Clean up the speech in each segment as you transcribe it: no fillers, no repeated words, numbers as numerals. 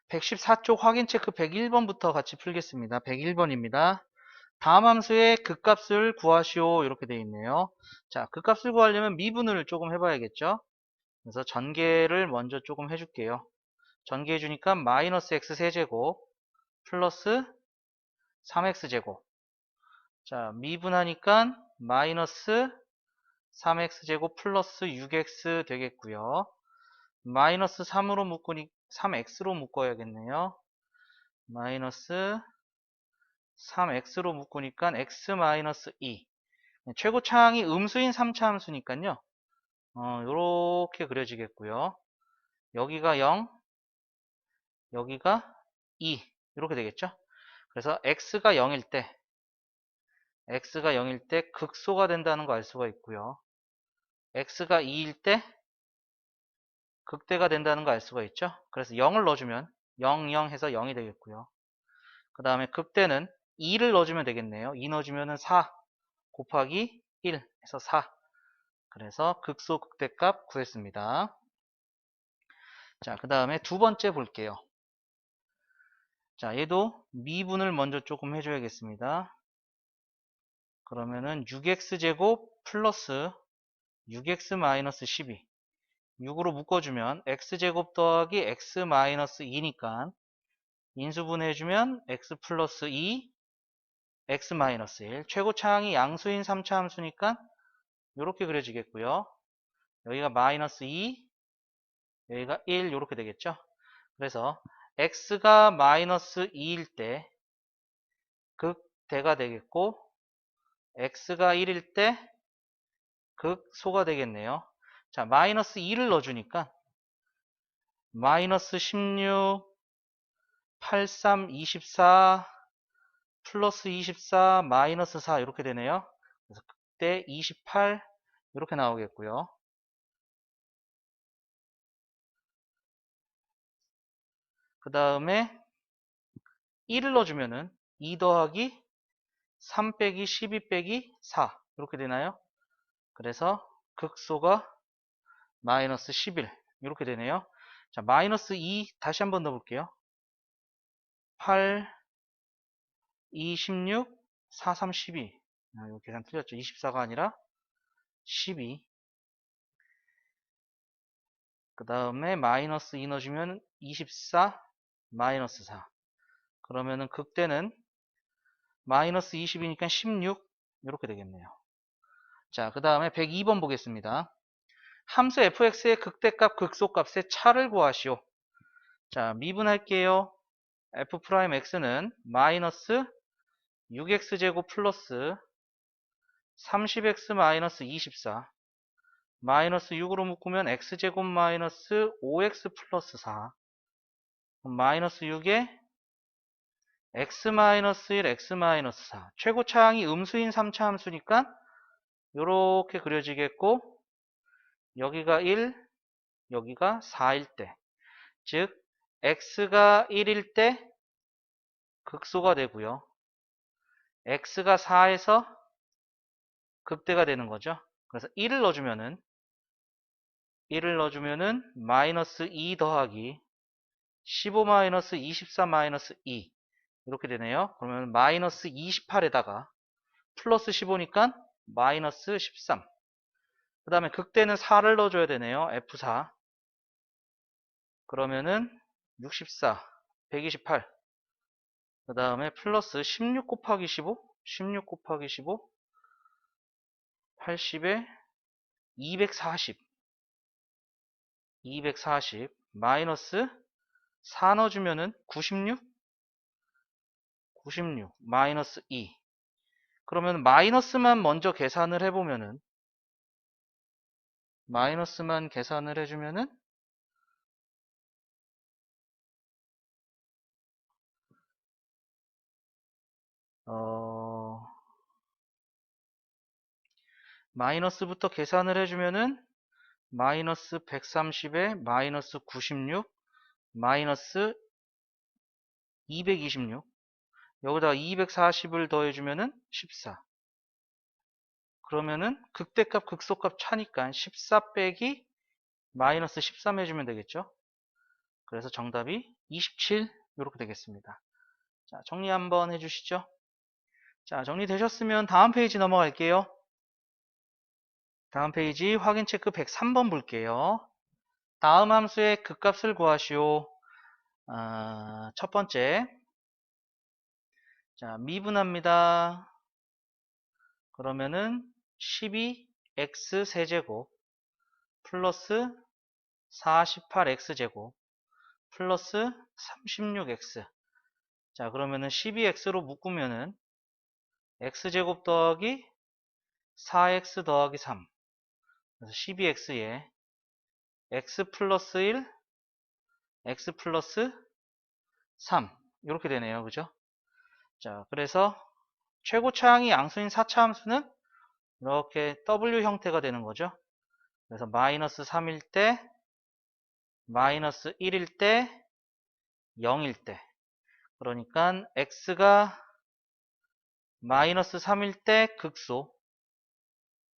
114쪽 확인 체크 101번부터 같이 풀겠습니다. 101번입니다. 다음 함수의 극값을 구하시오. 이렇게 되어 있네요. 자, 극값을 구하려면 미분을 조금 해봐야겠죠. 그래서 전개를 먼저 조금 해줄게요. 전개해 주니까 마이너스 x 세제곱 플러스 3x제곱. 자, 미분하니까 마이너스 3x제곱 플러스 6x 되겠고요. 마이너스 3으로 묶으니 3x로 묶어야겠네요. 마이너스 3x로 묶으니까 x 마이너스 2. 최고차항이 음수인 3차 함수니까요. 요렇게 그려지겠고요. 여기가 0, 여기가 2. 이렇게 되겠죠. 그래서 x가 0일 때 극소가 된다는 거 알 수가 있고요. x가 2일 때 극대가 된다는 거 알 수가 있죠. 그래서 0을 넣어주면 0, 0 해서 0이 되겠고요. 그 다음에 극대는 2를 넣어주면 되겠네요. 2 넣어주면 4 곱하기 1 해서 4. 그래서 극소 극대값 구했습니다. 자, 그 다음에 두 번째 볼게요. 자, 얘도 미분을 먼저 조금 해줘야겠습니다. 그러면은 6x제곱 플러스 6x 마이너스 12. 6으로 묶어주면 x제곱 더하기 x 마이너스 2니까 인수분해해주면 x 플러스 2, x 마이너스 1. 최고차항이 양수인 3차 함수니까 이렇게 그려지겠고요. 여기가 마이너스 2, 여기가 1 이렇게 되겠죠. 그래서 x가 마이너스 2일 때 극대가 되겠고 x가 1일 때 극소가 되겠네요. 자, 마이너스 2를 넣어주니까 마이너스 16, 83, 24 플러스 24 마이너스 4 이렇게 되네요. 그래서 극대 28 이렇게 나오겠고요. 그 다음에 1을 넣어주면은 2 더하기 3 빼기 12 빼기 4 이렇게 되나요? 그래서 극소가 마이너스 11 이렇게 되네요. 자, 마이너스 2 다시 한번 넣어볼게요. 8, 2, 16, 4, 3, 12. 이거 계산 틀렸죠. 24가 아니라 12. 그 다음에 마이너스 2 넣어주면 24, 마이너스 4. 그러면은 극대는 마이너스 20이니까 16 이렇게 되겠네요. 자, 그 다음에 102번 보겠습니다. 함수 fx의 극대값, 극소값의 차를 구하시오. 자, 미분할게요. f'x는 마이너스 6x제곱 플러스 30x 마이너스 24 마이너스 6으로 묶으면 x제곱 마이너스 5x 플러스 4 마이너스 6에 x 마이너스 1, x 마이너스 4 최고차항이 음수인 3차 함수니까 이렇게 그려지겠고 여기가 1, 여기가 4일 때 즉 x가 1일 때 극소가 되고요. x가 4에서 극대가 되는 거죠. 그래서 1을 넣어주면은 마이너스 2 더하기 15 마이너스 24 마이너스 2 이렇게 되네요. 그러면 마이너스 28에다가 플러스 15니까 마이너스 13. 그 다음에 극대는 4를 넣어줘야 되네요. F4. 그러면은 64, 128. 그 다음에 플러스 16 곱하기 15, 16 곱하기 15, 80에 240, 240 마이너스 4 넣어주면은 96, 96 마이너스 2. 그러면 마이너스만 먼저 계산을 해보면은 마이너스만 계산을 해주면은 마이너스부터 계산을 해주면은 마이너스 130에 마이너스 96 마이너스 226 여기다가 240을 더해주면은 14 그러면은 극대값 극소값 차니까 14 빼기 마이너스 13 해주면 되겠죠. 그래서 정답이 27 이렇게 되겠습니다. 자, 정리 한번 해주시죠. 자, 정리되셨으면 다음 페이지 넘어갈게요. 다음 페이지 확인 체크 103번 볼게요. 다음 함수의 극값을 구하시오. 첫 번째, 자, 미분합니다. 그러면은 12x 세제곱 플러스 48x제곱 플러스 36x. 자, 그러면은 12x로 묶으면은 x제곱 더하기 4x 더하기 3. 그래서 12x에 x 플러스 1, x 플러스 3. 이렇게 되네요. 그죠? 자, 그래서 최고차항이 양수인 4차 함수는 이렇게 W 형태가 되는 거죠. 그래서 마이너스 3일 때, 마이너스 1일 때, 0일 때. 그러니까 x가 마이너스 3일 때 극소,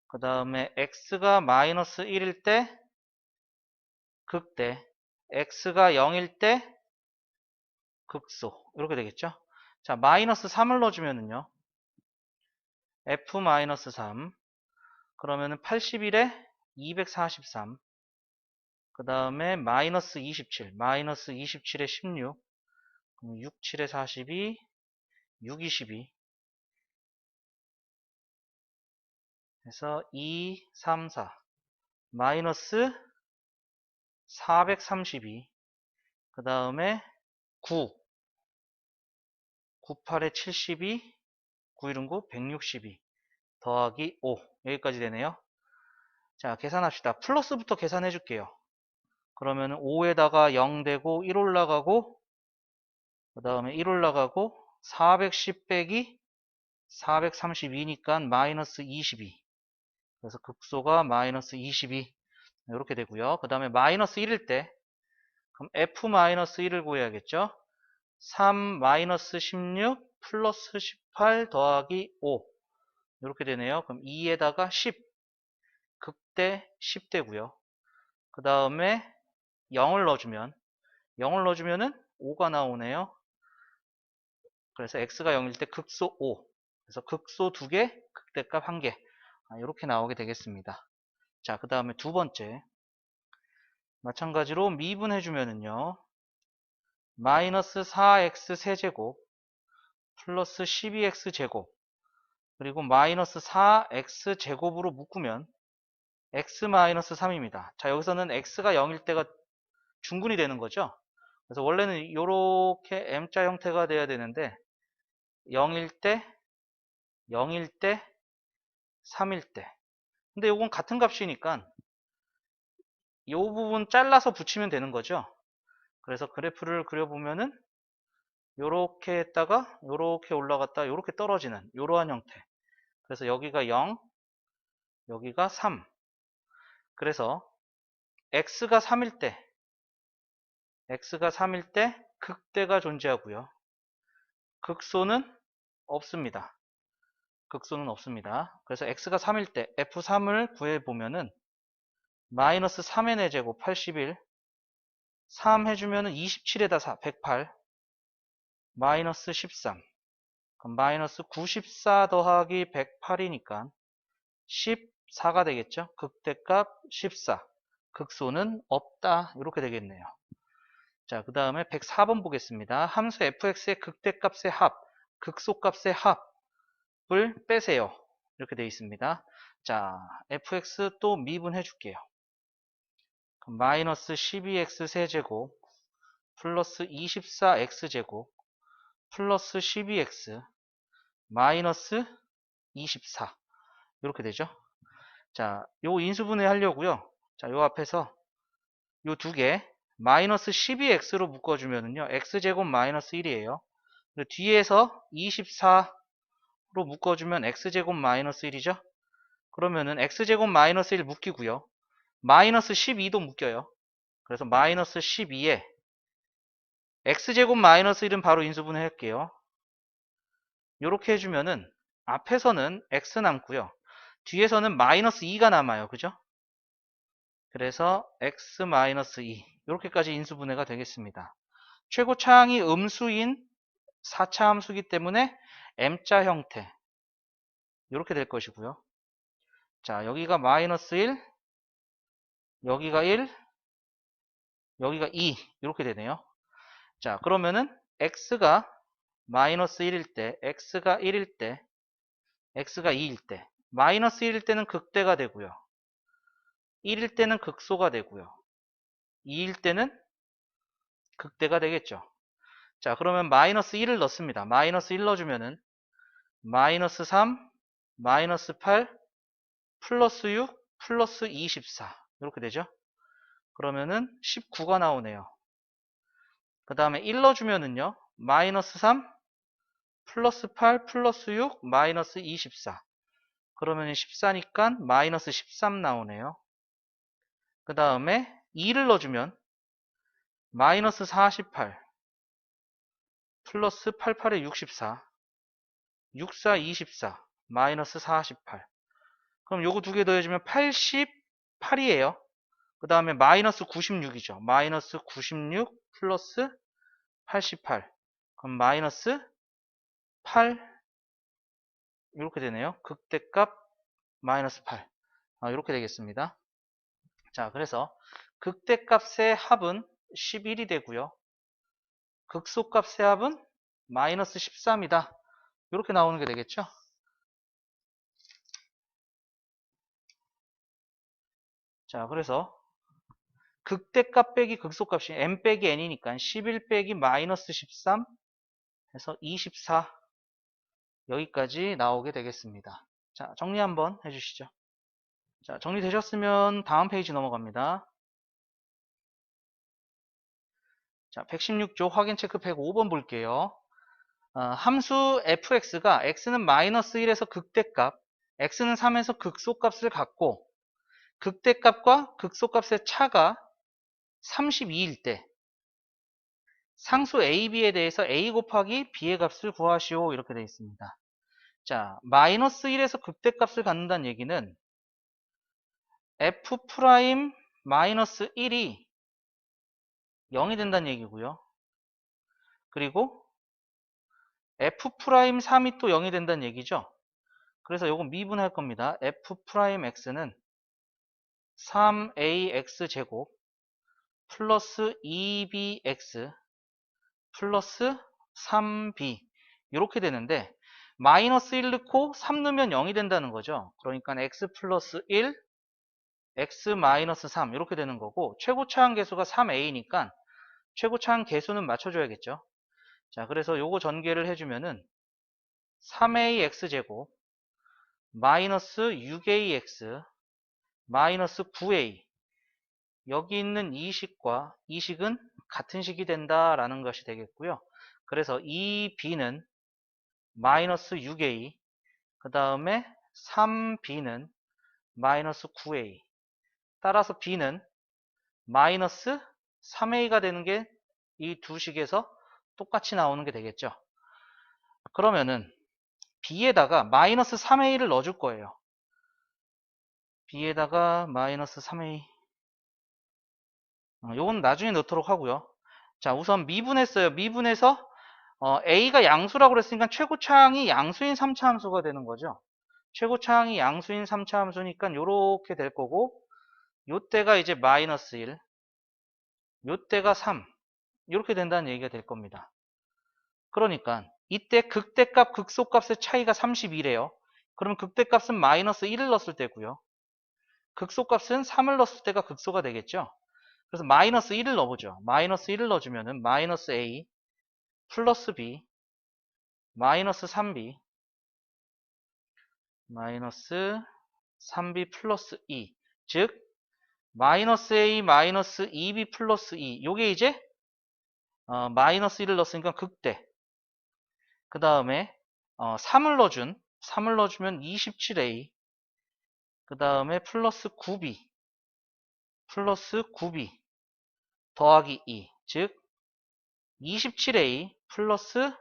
그 다음에 x가 마이너스 1일 때 극대, x가 0일 때 극소. 이렇게 되겠죠. 자, 마이너스 3을 넣어주면은요, f-3. 그러면은 81에 243. 그 다음에 마이너스 27. 마이너스 27에 16. 그럼 6, 7에 42. 6, 22. 그래서 2, 3, 4. 마이너스 432. 그 다음에 9. 98에 72. 9, 9, 162. 더하기 5. 여기까지 되네요. 자, 계산합시다. 플러스부터 계산해 줄게요. 그러면 5에다가 0 되고 1 올라가고 그 다음에 1 올라가고 410 빼기 432니까 마이너스 22. 그래서 극소가 마이너스 22 이렇게 되고요. 그 다음에 마이너스 1일 때 그럼 f-1을 구해야겠죠. 3 마이너스 16 플러스 18 더하기 5 이렇게 되네요. 그럼 2에다가 10 극대 10대고요. 그 다음에 0을 넣어주면은 5가 나오네요. 그래서 x가 0일 때 극소 5. 그래서 극소 2개, 극대값 1개. 이렇게 나오게 되겠습니다. 자, 그 다음에 두 번째. 마찬가지로 미분해주면은요. 마이너스 4x 세제곱 플러스 12x 제곱 그리고 마이너스 4x 제곱으로 묶으면 x 마이너스 3입니다. 자, 여기서는 x가 0일 때가 중근이 되는 거죠. 그래서 원래는 이렇게 M자 형태가 돼야 되는데 0일 때, 0일 때, 3일 때. 근데 이건 같은 값이니까 이 부분 잘라서 붙이면 되는 거죠. 그래서 그래프를 그려보면은 요렇게 했다가 요렇게 올라갔다 요렇게 떨어지는 이러한 형태. 그래서 여기가 0, 여기가 3. 그래서 x가 3일 때 극대가 존재하고요. 극소는 없습니다. 극소는 없습니다. 그래서 x가 3일 때 f3을 구해보면은 마이너스 3의 4제곱 81 3 해주면은 27에다 4 108 마이너스 13 그럼 마이너스 94 더하기 108이니까 14가 되겠죠. 극대값 14 극소는 없다 이렇게 되겠네요. 자, 그 다음에 104번 보겠습니다. 함수 fx의 극대값의 합 극소값의 합을 빼세요. 이렇게 되어 있습니다. 자, fx 또 미분해 줄게요. 그럼 마이너스 12x 세제곱 플러스 24x 제곱 플러스 12x 마이너스 24 이렇게 되죠. 자, 요 인수분해 하려고요. 자, 요 앞에서 요 두 개 마이너스 12x로 묶어주면은요. x제곱 마이너스 1이에요. 뒤에서 24로 묶어주면 x제곱 마이너스 1이죠. 그러면은 x제곱 마이너스 1 묶이고요. 마이너스 12도 묶여요. 그래서 마이너스 12에 x제곱 마이너스 1은 바로 인수분해 할게요. 요렇게 해주면은 앞에서는 x 남고요. 뒤에서는 마이너스 2가 남아요. 그죠? 그래서 x-2 이렇게까지 인수분해가 되겠습니다. 최고차항이 음수인 4차 함수기 때문에 m자 형태 이렇게 될 것이고요. 자, 여기가 -1, 여기가 1, 여기가 2 이렇게 되네요. 자, 그러면은 x가 -1일 때, x가 1일 때, x가 2일 때, -1일 때는 극대가 되고요. 1일 때는 극소가 되고요. 2일 때는 극대가 되겠죠. 자, 그러면 -1을 넣습니다. -1 넣어주면은 -3, -8, 플러스 6, 플러스 24 이렇게 되죠. 그러면은 19가 나오네요. 그 다음에 1 넣어주면은요 -3, 플러스 8, 플러스 6, 마이너스 24 그러면 14니까 마이너스 13 나오네요. 그 다음에 2를 넣어주면 마이너스 48 플러스 88에 64 64, 24 마이너스 48 그럼 요거 두 개 더해주면 88이에요. 그 다음에 마이너스 96이죠. 마이너스 96 플러스 88 그럼 마이너스 8 이렇게 되네요. 극대값 마이너스 8 이렇게 되겠습니다. 자, 그래서 극대값의 합은 11이 되고요. 극소값의 합은 마이너스 13이다. 이렇게 나오는 게 되겠죠. 자, 그래서 극대값 빼기 극소값이 m 빼기 n이니까 11 빼기 마이너스 13 해서 24 여기까지 나오게 되겠습니다. 자, 정리 한번 해주시죠. 자, 정리되셨으면 다음 페이지 넘어갑니다. 자, 116조 확인 체크 105번 볼게요. 함수 fx가 x는 마이너스 1에서 극대값, x는 3에서 극소값을 갖고 극대값과 극소값의 차가 32일 때 상수 a, b에 대해서 a 곱하기 b의 값을 구하시오 이렇게 되어 있습니다. 자, 마이너스 1에서 극대값을 갖는다는 얘기는 f 프라임 마이너스 1이 0이 된다는 얘기고요. 그리고 f 프라임 3이 또 0이 된다는 얘기죠. 그래서 요건 미분할 겁니다. f 프라임 x는 3ax 제곱 플러스 2bx 플러스 3b 이렇게 되는데 마이너스 1 넣고 3 넣으면 0이 된다는 거죠. 그러니까 x 플러스 1 x 마이너스 3 이렇게 되는 거고 최고차항 계수가 3a니까 최고차항 계수는 맞춰줘야겠죠. 자, 그래서 요거 전개를 해주면은 3ax 제곱 마이너스 6ax 마이너스 9a 여기 있는 이 식과 이 식은 같은 식이 된다라는 것이 되겠고요. 그래서 이 b는 마이너스 6a 그 다음에 3b는 마이너스 9a 따라서 b는 마이너스 3a가 되는 게 이 두 식에서 똑같이 나오는 게 되겠죠. 그러면은 b에다가 마이너스 3a를 넣어줄 거예요. b에다가 마이너스 3a 요건 나중에 넣도록 하고요. 자, 우선 미분했어요. 미분해서 a가 양수라고 그랬으니까 최고차항이 양수인 3차 함수가 되는 거죠. 최고차항이 양수인 3차 함수니까 요렇게 될 거고 요때가 이제 마이너스 1 요때가 3 이렇게 된다는 얘기가 될 겁니다. 그러니까 이때 극대값 극소값의 차이가 32래요. 그러면 극대값은 마이너스 1을 넣었을 때고요. 극소값은 3을 넣었을 때가 극소가 되겠죠. 그래서 마이너스 1을 넣어보죠. 마이너스 1을 넣어주면은 마이너스 a 플러스 b 마이너스 3b 마이너스 3b 플러스 2 즉 마이너스 a 마이너스 2b 플러스 2 요게 이제 마이너스 1을 넣었으니까 극대 그 다음에 3을 넣어주면 27a 그 다음에 플러스 9b 더하기 2 즉 27a 플러스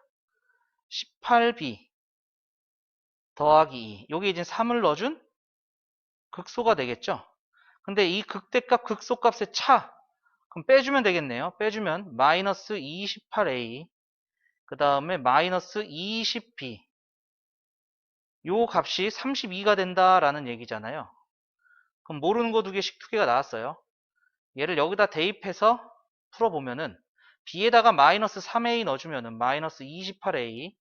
18b 더하기 2 요게 이제 3을 넣어준 극소가 되겠죠. 근데 이 극대값, 극소값의 차, 그럼 빼주면 되겠네요. 빼주면 마이너스 28a, 그 다음에 마이너스 20b, 요 값이 32가 된다라는 얘기잖아요. 그럼 모르는 거 2개씩 2개가 나왔어요. 얘를 여기다 대입해서 풀어보면은 b에다가 마이너스 3a 넣어주면은 마이너스 28a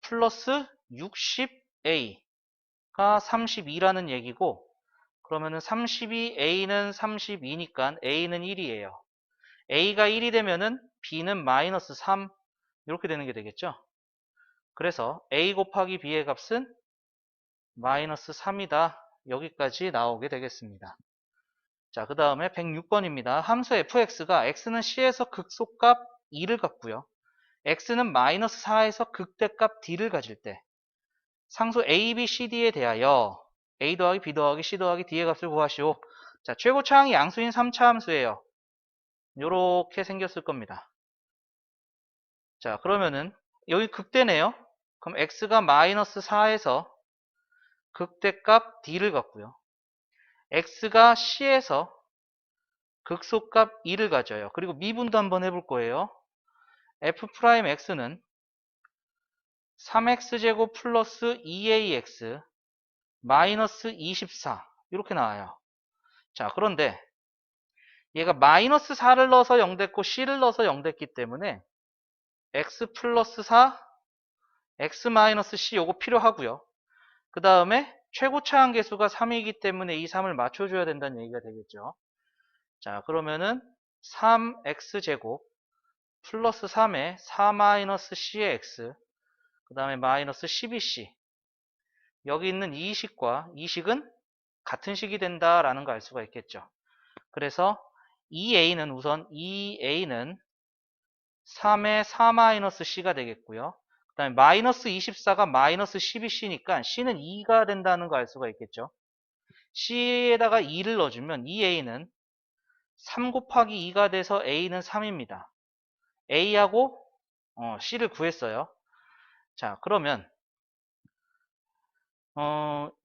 플러스 60a가 32라는 얘기고, 그러면은 32a는 32니까 a는 1이에요. a가 1이 되면은 b는 마이너스 3 이렇게 되는 게 되겠죠. 그래서 a 곱하기 b의 값은 마이너스 3이다. 여기까지 나오게 되겠습니다. 자, 그 다음에 106번입니다. 함수 fx가 x는 c에서 극소값 2를 갖고요. x는 마이너스 4에서 극대값 d를 가질 때 상수 a, b, c, d에 대하여 a 더하기 b 더하기 c 더하기 d의 값을 구하시오. 자, 최고차항이 양수인 3차 함수예요. 요렇게 생겼을 겁니다. 자, 그러면은 여기 극대네요. 그럼 x가 마이너스 4에서 극대값 d를 갖고요. x가 c에서 극소값 2를 가져요. 그리고 미분도 한번 해볼 거예요. f'x는 3x제곱 플러스 2ax 마이너스 24 이렇게 나와요. 자, 그런데 얘가 마이너스 4를 넣어서 0 됐고 c를 넣어서 0 됐기 때문에 x 플러스 4, x 마이너스 c 요거 필요하고요. 그 다음에 최고차항 계수가 3이기 때문에 이 3을 맞춰줘야 된다는 얘기가 되겠죠. 자, 그러면은 3x제곱 플러스 3에 4 마이너스 c의 x, 그 다음에 마이너스 12c. 여기 있는 이 식과 이 식은 같은 식이 된다라는 걸 알 수가 있겠죠. 그래서 2a는 우선 2a는 3의 4 마이너스 c가 되겠고요. 그 다음에 마이너스 24가 마이너스 12c니까 c는 2가 된다는 걸 알 수가 있겠죠. c에다가 2를 넣어주면 2a는 3 곱하기 2가 돼서 a는 3입니다. a하고 c를 구했어요. 자, 그러면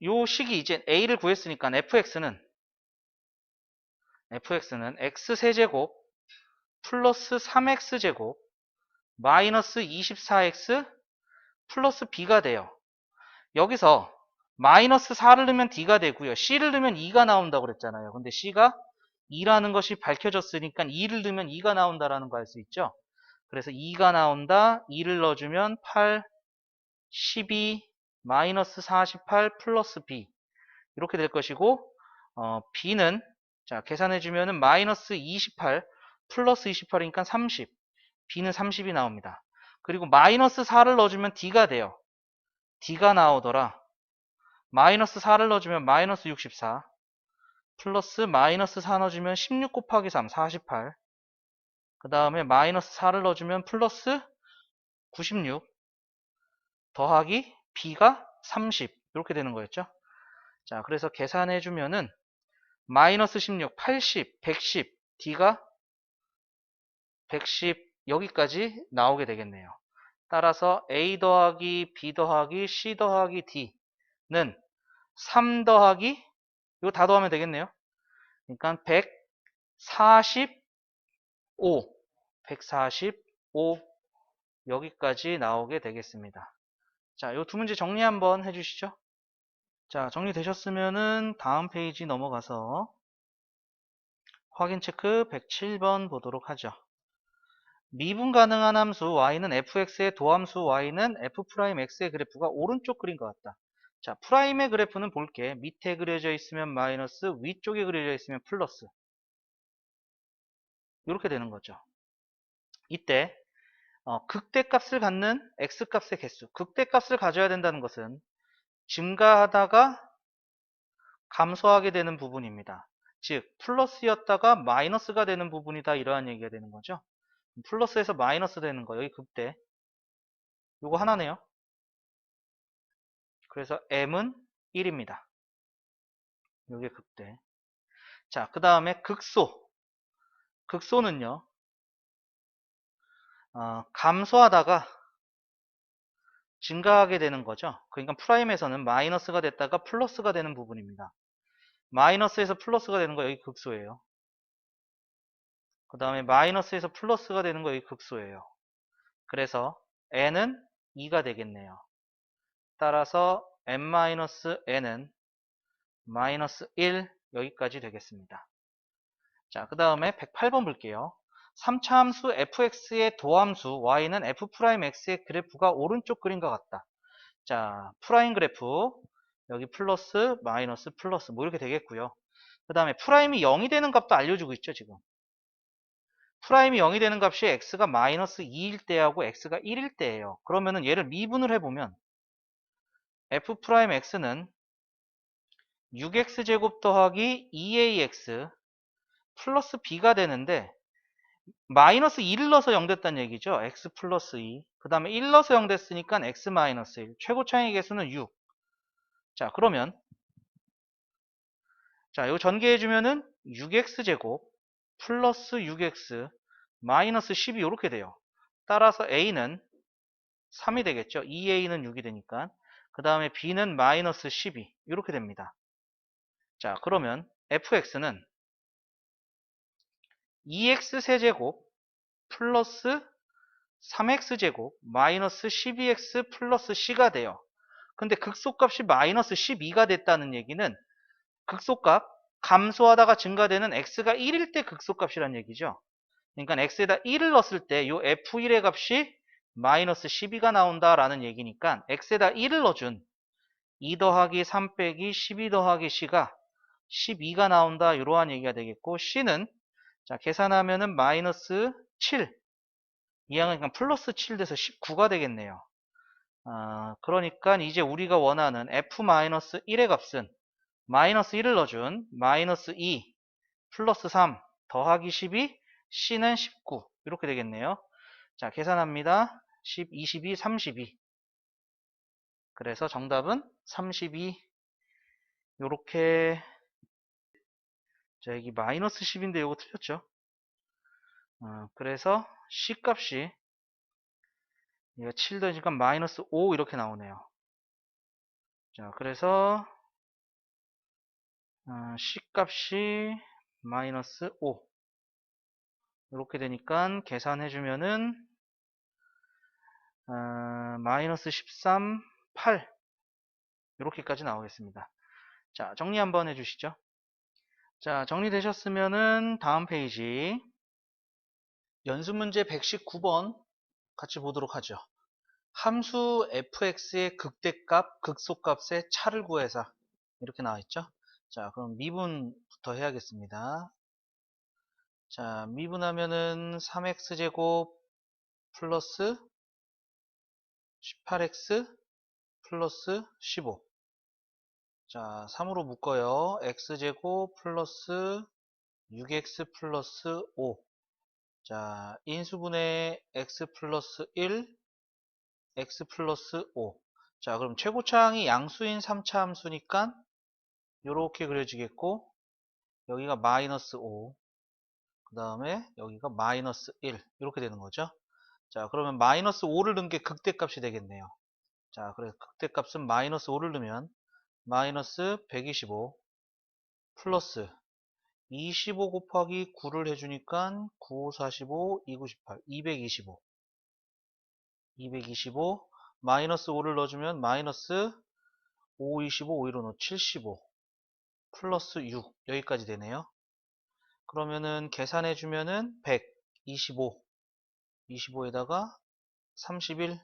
요 식이 이제 a를 구했으니까 fx는 x세제곱 플러스 3x제곱 마이너스 24x 플러스 b가 돼요. 여기서 마이너스 4를 넣으면 d가 되고요. c를 넣으면 2가 나온다고 그랬잖아요. 근데 c가 2라는 것이 밝혀졌으니까 2를 넣으면 2가 나온다라는 거 알 수 있죠. 그래서 2가 나온다. 2를 넣어주면 8, 12, 마이너스 48 플러스 b 이렇게 될 것이고, b는 자 계산해주면은 마이너스 28 플러스 28이니까 30, b는 30이 나옵니다. 그리고 마이너스 4를 넣어주면 d가 돼요. d가 나오더라. 마이너스 4를 넣어주면 마이너스 64 플러스 마이너스 4 넣어주면 16 곱하기 3 48, 그 다음에 마이너스 4를 넣어주면 플러스 96 더하기 b가 30 이렇게 되는 거였죠. 자, 그래서 계산해주면은 마이너스 16, 80, 110, d가 110 여기까지 나오게 되겠네요. 따라서 a 더하기 b 더하기 c 더하기 d는 3 더하기 이거 다 더하면 되겠네요. 그러니까 145 여기까지 나오게 되겠습니다. 자, 이 두 문제 정리 한번 해주시죠. 자, 정리되셨으면은 다음 페이지 넘어가서 확인 체크 107번 보도록 하죠. 미분 가능한 함수 y는 fx의 도함수 y는 f'x의 그래프가 오른쪽 그린 것 같다. 자, 프라임의 그래프는 볼게. 밑에 그려져 있으면 마이너스, 위쪽에 그려져 있으면 플러스. 이렇게 되는 거죠. 이때 극대값을 갖는 x값의 개수, 극대값을 가져야 된다는 것은 증가하다가 감소하게 되는 부분입니다. 즉 플러스였다가 마이너스가 되는 부분이다, 이러한 얘기가 되는 거죠. 플러스에서 마이너스 되는 거, 여기 극대 요거 하나네요. 그래서 m은 1입니다. 요게 극대. 자, 그 다음에 극소는요 감소하다가 증가하게 되는 거죠. 그러니까 프라임에서는 마이너스가 됐다가 플러스가 되는 부분입니다. 마이너스에서 플러스가 되는 거 여기 극소예요. 그 다음에 마이너스에서 플러스가 되는 거 여기 극소예요. 그래서 n은 2가 되겠네요. 따라서 n-n은 마이너스 1 여기까지 되겠습니다. 자, 그 다음에 108번 볼게요. 3차 함수 fx의 도함수 y는 f'x의 그래프가 오른쪽 그림과 같다. 자, 프라임 그래프 여기 플러스 마이너스 플러스 뭐 이렇게 되겠고요. 그 다음에 프라임이 0이 되는 값도 알려주고 있죠, 지금. 프라임이 0이 되는 값이 x가 마이너스 2일 때하고 x가 1일 때예요. 그러면은 얘를 미분을 해보면 f'x는 6x제곱 더하기 2ax 플러스 b가 되는데 마이너스 2를 넣어서 0 됐다는 얘기죠. x 플러스 2. 그 다음에 1 넣어서 0 됐으니까 x 마이너스 1. 최고 차이 개수는 6. 자, 그러면 자, 이거 전개해주면은 6x제곱 플러스 6x 마이너스 12 이렇게 돼요. 따라서 a는 3이 되겠죠. 2a는 6이 되니까. 그 다음에 b는 마이너스 12 이렇게 됩니다. 자, 그러면 fx는 2x 세제곱 플러스 3x제곱 마이너스 12x 플러스 c가 돼요. 근데 극소값이 마이너스 12가 됐다는 얘기는 극소값 감소하다가 증가되는 x가 1일 때 극소값이란 얘기죠. 그러니까 x에다 1을 넣었을 때 이 f1의 값이 마이너스 12가 나온다라는 얘기니까 x에다 1을 넣어준 2 더하기 3 빼기 12 더하기 c가 12가 나온다 이러한 얘기가 되겠고 c는 자 계산하면은 마이너스 7 이항은 그냥 플러스 7 돼서 19가 되겠네요. 그러니까 이제 우리가 원하는 f-1의 값은 마이너스 1을 넣어준 마이너스 2 플러스 3 더하기 12 c는 19 이렇게 되겠네요. 자 계산합니다. 10, 22, 32 그래서 정답은 32 요렇게 자 여기 마이너스 10인데 요거 틀렸죠. 그래서 c 값이 얘가 7 더니까 마이너스 5 이렇게 나오네요. 자 그래서 c 값이 마이너스 5 이렇게 되니까 계산해주면은 마이너스 13, 8 이렇게까지 나오겠습니다. 자 정리 한번 해주시죠. 자 정리되셨으면은 다음 페이지 연습문제 119번 같이 보도록 하죠. 함수 fx의 극대값, 극소값의 차를 구해서 이렇게 나와있죠. 자 그럼 미분부터 해야겠습니다. 자 미분하면은 3x제곱 플러스 18x 플러스 15 자 3으로 묶어요. x제곱 플러스 6x 플러스 5 자 인수분해 x 플러스 1 x 플러스 5 자 그럼 최고차항이 양수인 3차 함수니까 이렇게 그려지겠고 여기가 마이너스 5 그 다음에 여기가 마이너스 1 이렇게 되는 거죠. 자 그러면 마이너스 5를 넣은 게 극대값이 되겠네요. 자 그래서 극대값은 마이너스 5를 넣으면 마이너스 125 플러스 25 곱하기 9를 해주니까 9, 45, 2, 98, 225 225 마이너스 5를 넣어주면 마이너스 5, 25, 5, 1로 넣어 75 플러스 6 여기까지 되네요. 그러면은 계산해주면은 100, 25, 25에다가 31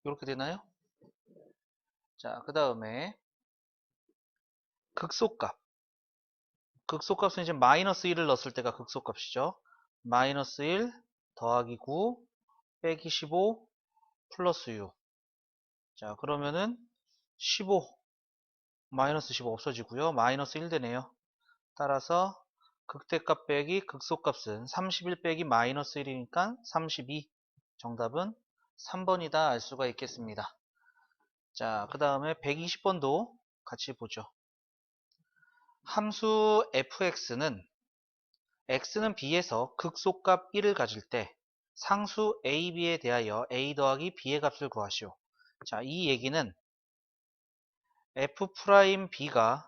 이렇게 되나요? 자, 그 다음에 극소값. 극소값은 이제 마이너스 1을 넣었을 때가 극소값이죠. 마이너스 1 더하기 9 빼기 15 플러스 6. 자, 그러면은 15 마이너스 15 없어지고요. 마이너스 1 되네요. 따라서 극대값 빼기 극소값은 31 빼기 마이너스 1이니까 32. 정답은 3번이다 알 수가 있겠습니다. 자, 그 다음에 120번도 같이 보죠. 함수 fx는 x는 b에서 극소값 1을 가질 때 상수 a, b에 대하여 a 더하기 b의 값을 구하시오. 자, 이 얘기는 f'b가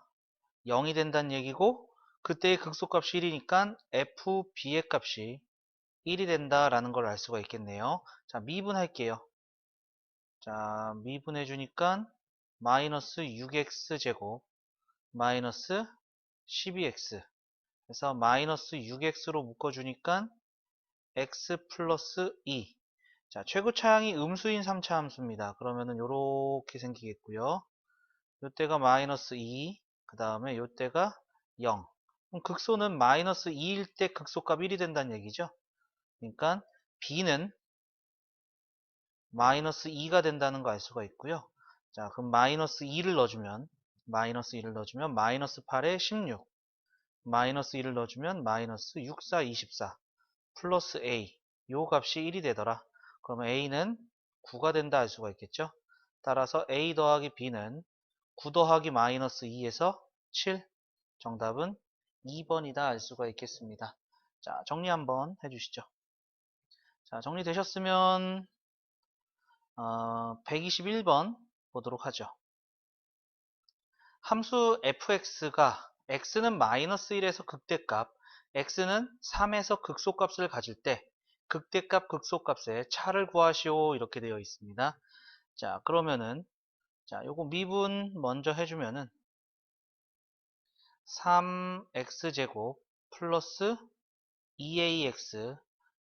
0이 된다는 얘기고, 그때의 극소값이 1이니까 fb의 값이 1이 된다라는 걸 알 수가 있겠네요. 자, 미분할게요. 자, 미분해 주니까 마이너스 6x제곱 마이너스 12x, 그래서 마이너스 6x로 묶어주니까 x 플러스 2. 자, 최고 차항이 음수인 3차 함수입니다. 그러면은 요렇게 생기겠고요. 요때가 마이너스 2, 그 다음에 요때가 0. 그럼 극소는 마이너스 2일 때 극소값 1이 된다는 얘기죠. 그러니까 b는 마이너스 2가 된다는 거 알 수가 있고요. 자, 그럼 마이너스 2를 넣어주면 마이너스 8에 16, 마이너스 2를 넣어주면 마이너스 6, 4, 24 플러스 a, 요 값이 1이 되더라. 그러면 a는 9가 된다 알 수가 있겠죠. 따라서 a 더하기 b는 9 더하기 마이너스 2에서 7, 정답은 2번이다 알 수가 있겠습니다. 자, 정리 한번 해주시죠. 자, 정리되셨으면 121번 보도록 하죠. 함수 fx가 x는 마이너스 1에서 극대값, x는 3에서 극소값을 가질 때 극대값, 극소값의 차를 구하시오 이렇게 되어 있습니다. 자, 그러면은 자, 요거 미분 먼저 해주면은 3x제곱 플러스 2ax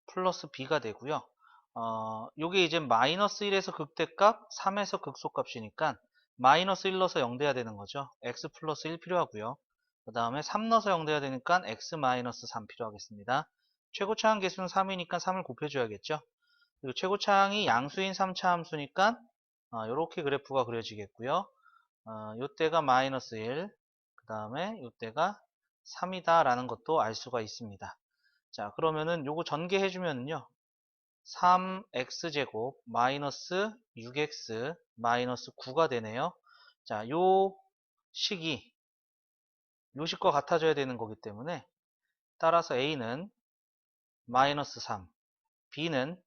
플러스 b가 되고요. 요게 이제 마이너스 1에서 극대값, 3에서 극소값이니까 마이너스 1 넣어서 0 돼야 되는 거죠. x 플러스 1 필요하고요. 그 다음에 3 넣어서 0 돼야 되니까 x 마이너스 3 필요하겠습니다. 최고차항 개수는 3이니까 3을 곱해줘야겠죠. 그리고 최고차항이 양수인 3차 함수니까 이렇게 그래프가 그려지겠고요. 요때가 마이너스 1, 그 다음에 요때가 3이다 라는 것도 알 수가 있습니다. 자, 그러면은 요거 전개해주면은요, 3x제곱 마이너스 6x 마이너스 9가 되네요. 자, 요 식이 요 식과 같아져야 되는 거기 때문에 따라서 a는 마이너스 3, b는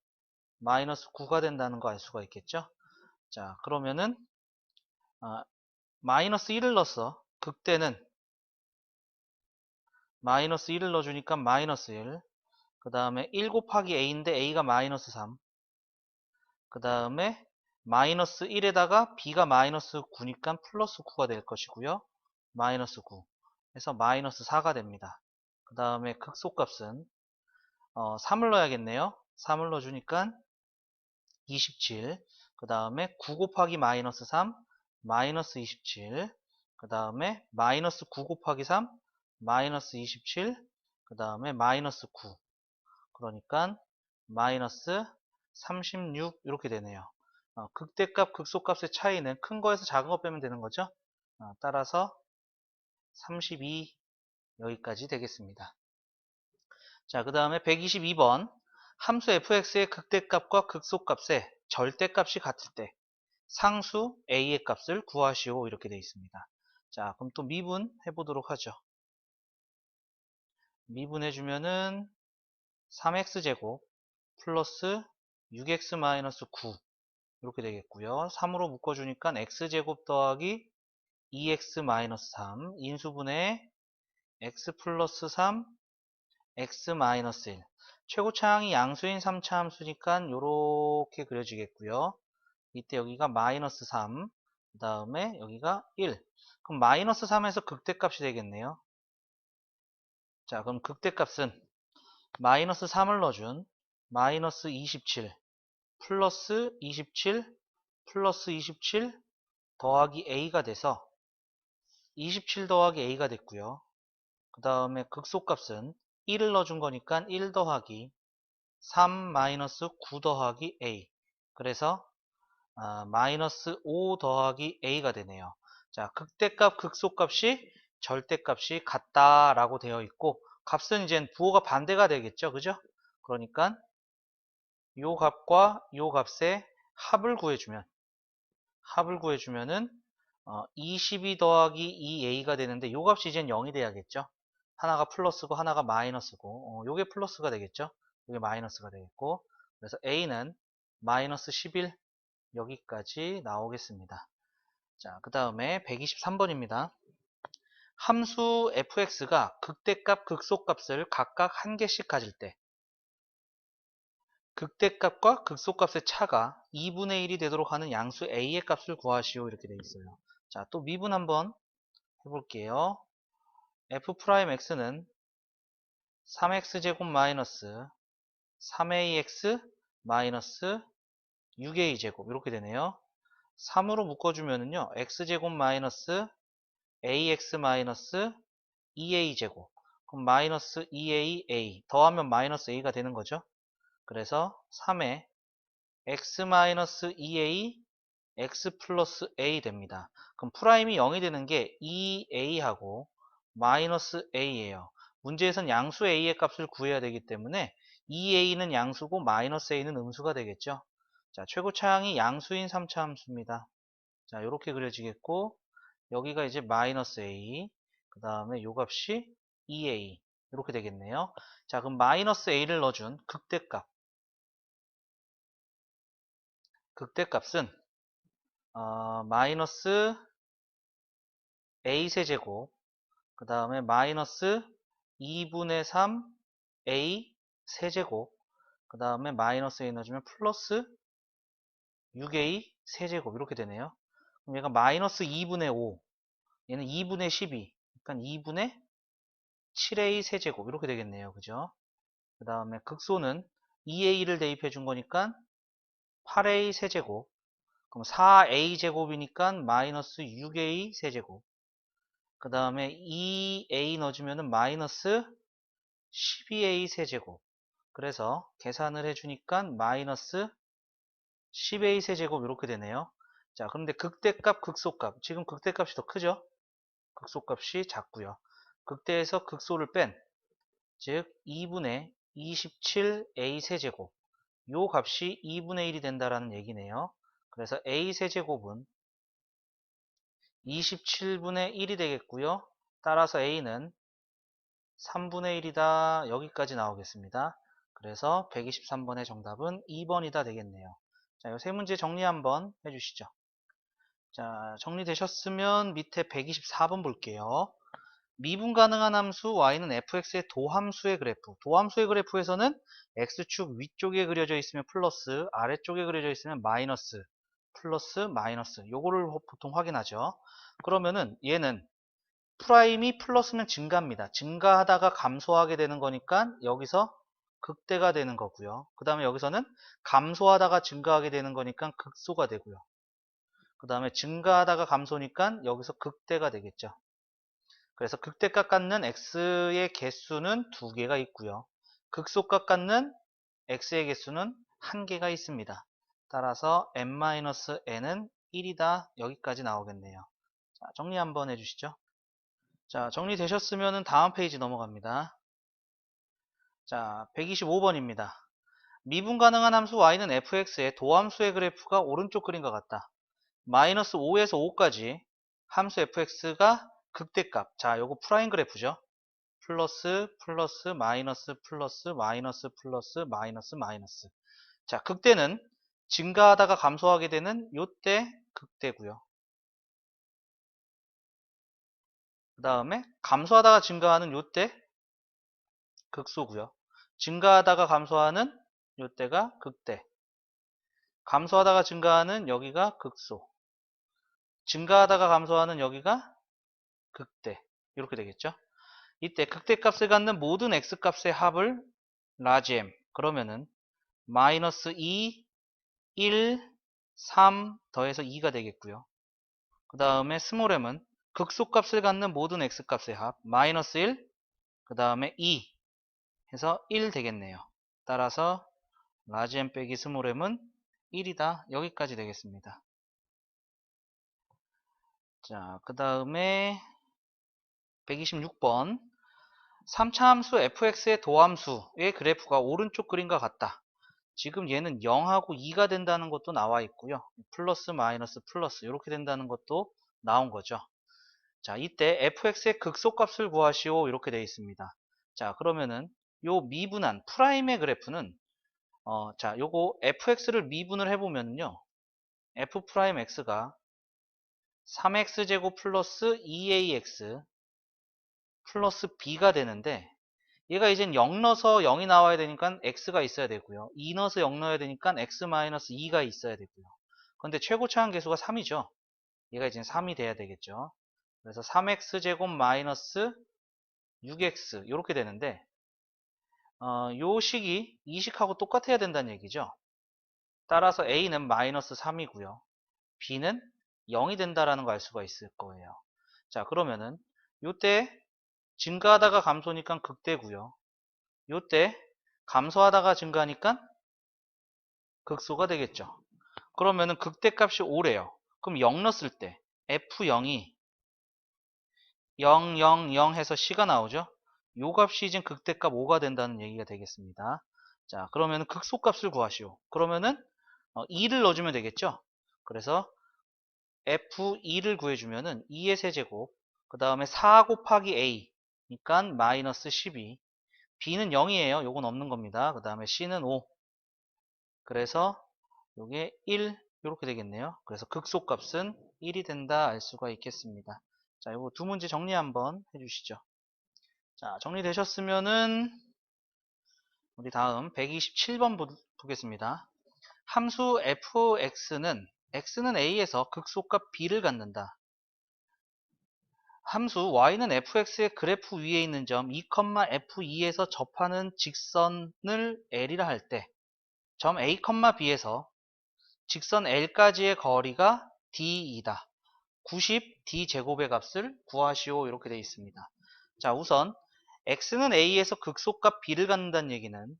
마이너스 9가 된다는 거 알 수가 있겠죠. 자, 그러면은 마이너스 1을 넣어서 극대는 마이너스 1을 넣어주니까 마이너스 1, 그 다음에 1 곱하기 a인데 a가 마이너스 3, 그 다음에 마이너스 1에다가 b가 마이너스 9니까 플러스 9가 될 것이고요. 마이너스 9 해서 마이너스 4가 됩니다. 그 다음에 극소값은 3을 넣어야겠네요. 3을 넣어주니까 27, 그 다음에 9 곱하기 마이너스 3 마이너스 27, 그 다음에 마이너스 9 곱하기 3 마이너스 27, 그 다음에 마이너스 9, 그러니까 마이너스 36 이렇게 되네요. 극대값, 극소값의 차이는 큰 거에서 작은 거 빼면 되는 거죠. 따라서 32 여기까지 되겠습니다. 자, 그 다음에 122번 함수 fx의 극대값과 극소값의 절대값이 같을 때 상수 a의 값을 구하시오 이렇게 되어 있습니다. 자, 그럼 또 미분 해보도록 하죠. 미분해주면은 3x제곱 플러스 6x 마이너스 9 이렇게 되겠고요. 3으로 묶어주니까 x제곱 더하기 2x 마이너스 3 인수분해 x 플러스 3 x 마이너스 1. 최고차항이 양수인 3차 함수니까 이렇게 그려지겠고요. 이때 여기가 마이너스 3, 그 다음에 여기가 1. 그럼 마이너스 3에서 극대값이 되겠네요. 자, 그럼 극대값은 마이너스 3을 넣어준 마이너스 27 플러스 27 플러스 27 더하기 a가 돼서 27 더하기 a가 됐고요. 그 다음에 극소값은 1을 넣어준 거니까 1 더하기 3 마이너스 9 더하기 a, 그래서 마이너스 5 더하기 a가 되네요. 자, 극대값, 극소값이 절대값이 같다라고 되어 있고 값은 이제 부호가 반대가 되겠죠. 그죠? 그러니까 요 값과 요 값의 합을 구해주면은 22 더하기 2a가 되는데 요 값이 이제 0이 돼야겠죠. 하나가 플러스고 하나가 마이너스고 요게 플러스가 되겠죠. 요게 마이너스가 되겠고, 그래서 a는 마이너스 11 여기까지 나오겠습니다. 자, 그 다음에 123번입니다. 함수 fx가 극대값, 극소값을 각각 한 개씩 가질 때 극대값과 극소값의 차가 2분의 1이 되도록 하는 양수 a의 값을 구하시오. 이렇게 되어 있어요. 자, 또 미분 한번 해볼게요. f'x는 3x제곱 마이너스 3ax 마이너스 6a제곱 이렇게 되네요. 3으로 묶어주면은요, x제곱 마이너스 ax 마이너스 2a제곱, 그럼 마이너스 2aa 더하면 마이너스 a가 되는 거죠. 그래서 3에 x 마이너스 2a x 플러스 a 됩니다. 그럼 프라임이 0이 되는 게 2a하고 마이너스 a예요. 문제에선 양수 a의 값을 구해야 되기 때문에 2a는 양수고 마이너스 a는 음수가 되겠죠. 자, 최고차항이 양수인 3차 함수입니다. 자, 이렇게 그려지겠고, 여기가 이제 마이너스 a, 그 다음에 요 값이 2a 이렇게 되겠네요. 자, 그럼 마이너스 a를 넣어준 극대값은 마이너스 a 세제곱, 그 다음에 마이너스 2분의 3 a 세제곱, 그 다음에 마이너스 a 넣어주면 플러스 6a 세제곱 이렇게 되네요. 그럼 얘가 마이너스 2분의 5, 얘는 2분의 12, 그러니까 2분의 7a 세제곱 이렇게 되겠네요. 그죠? 그 다음에 극소는 2a를 대입해 준 거니까 8a 세제곱, 그럼 4a 제곱이니까 마이너스 6a 세제곱, 그 다음에 2a 넣어주면은 마이너스 12a 세제곱. 그래서 계산을 해주니까 마이너스 10a 세제곱 이렇게 되네요. 자, 그런데 극대값, 극소값. 지금 극대값이 더 크죠? 극소값이 작고요. 극대에서 극소를 뺀, 즉 2분의 27a 세제곱. 요 값이 2분의 1이 된다라는 얘기네요. 그래서 a 세제곱은 27분의 1이 되겠고요. 따라서 a는 3분의 1이다. 여기까지 나오겠습니다. 그래서 123번의 정답은 2번이다 되겠네요. 자, 이 세 문제 정리 한번 해주시죠. 자, 정리되셨으면 밑에 124번 볼게요. 미분 가능한 함수 y는 fx의 도함수의 그래프. 도함수의 그래프에서는 x축 위쪽에 그려져 있으면 플러스, 아래쪽에 그려져 있으면 마이너스, 플러스, 마이너스. 요거를 보통 확인하죠. 그러면은 얘는 프라임이 플러스면 증가입니다. 증가하다가 감소하게 되는 거니까 여기서 극대가 되는 거고요. 그 다음에 여기서는 감소하다가 증가하게 되는 거니까 극소가 되고요. 그 다음에 증가하다가 감소니까 여기서 극대가 되겠죠. 그래서 극대값 갖는 x의 개수는 2개가 있고요. 극소값 갖는 x의 개수는 1개가 있습니다. 따라서 n-n은 1이다. 여기까지 나오겠네요. 자, 정리 한번 해주시죠. 자, 정리되셨으면 다음 페이지 넘어갑니다. 자, 125번입니다. 미분 가능한 함수 y는 fx의 도함수의 그래프가 오른쪽 그림과 같다. 마이너스 5에서 5까지 함수 fx가 극대값. 자, 요거 프라임 그래프죠. 플러스, 플러스, 마이너스, 플러스, 마이너스, 플러스, 마이너스, 마이너스. 자, 극대는 증가하다가 감소하게 되는 요때 극대고요. 그 다음에 감소하다가 증가하는 요때 극소고요. 증가하다가 감소하는 요때가 극대. 감소하다가 증가하는 여기가 극소. 증가하다가 감소하는 여기가 극대. 이렇게 되겠죠. 이때 극대값을 갖는 모든 x값의 합을 라지 m. 그러면은 마이너스 2, 1, 3 더해서 2가 되겠고요. 그 다음에 스몰 m은 극소값을 갖는 모든 x값의 합 마이너스 1, 그 다음에 2 해서 1 되겠네요. 따라서 라지 m 빼기 스몰 m은 1이다. 여기까지 되겠습니다. 자, 그 다음에 126번 3차 함수 fx의 도함수의 그래프가 오른쪽 그림과 같다. 지금 얘는 0하고 2가 된다는 것도 나와 있고요. 플러스 마이너스 플러스 이렇게 된다는 것도 나온 거죠. 자, 이때 fx의 극소값을 구하시오 이렇게 되어 있습니다. 자, 그러면은 요 미분한 프라임의 그래프는 자, 요거 fx를 미분을 해보면요. f 프라임 x가 3x제곱 플러스 2ax 플러스 b가 되는데 얘가 이젠 0 넣어서 0이 나와야 되니까 x가 있어야 되고요. 2 넣어서 0 넣어야 되니까 x-2가 있어야 되고요. 근데 최고 차항 계수가 3이죠. 얘가 이제 3이 돼야 되겠죠. 그래서 3x제곱 마이너스 6x 이렇게 되는데 요 식이 이 식하고 똑같아야 된다는 얘기죠. 따라서 a는 마이너스 3이고요. b는 0이 된다라는 걸 알 수가 있을 거예요. 자, 그러면은 요때 증가하다가 감소니까 극대고요. 요때 감소하다가 증가하니까 극소가 되겠죠. 그러면은 극대값이 5래요. 그럼 0 넣었을 때 f0이 0, 0, 0 해서 c가 나오죠. 요 값이 이제 극대값 5가 된다는 얘기가 되겠습니다. 자, 그러면 극소값을 구하시오. 그러면은 2를 넣어주면 되겠죠. 그래서 f2를 구해주면은 2의 세제곱, 그 다음에 4 곱하기 a, 그러니까 마이너스 12. b는 0이에요. 요건 없는 겁니다. 그 다음에 c는 5. 그래서 요게 1 이렇게 되겠네요. 그래서 극소값은 1이 된다 알 수가 있겠습니다. 자, 요거 두 문제 정리 한번 해주시죠. 자, 정리되셨으면은 우리 다음 127번 보겠습니다. 함수 fx는 a에서 극소값 b를 갖는다. 함수 y는 fx의 그래프 위에 있는 점 2, f2에서 접하는 직선을 l이라 할 때 점 a, b에서 직선 L까지의 거리가 D이다. 90 D제곱의 값을 구하시오. 이렇게 되어 있습니다. 자, 우선 X는 A에서 극소값 B를 갖는다는 얘기는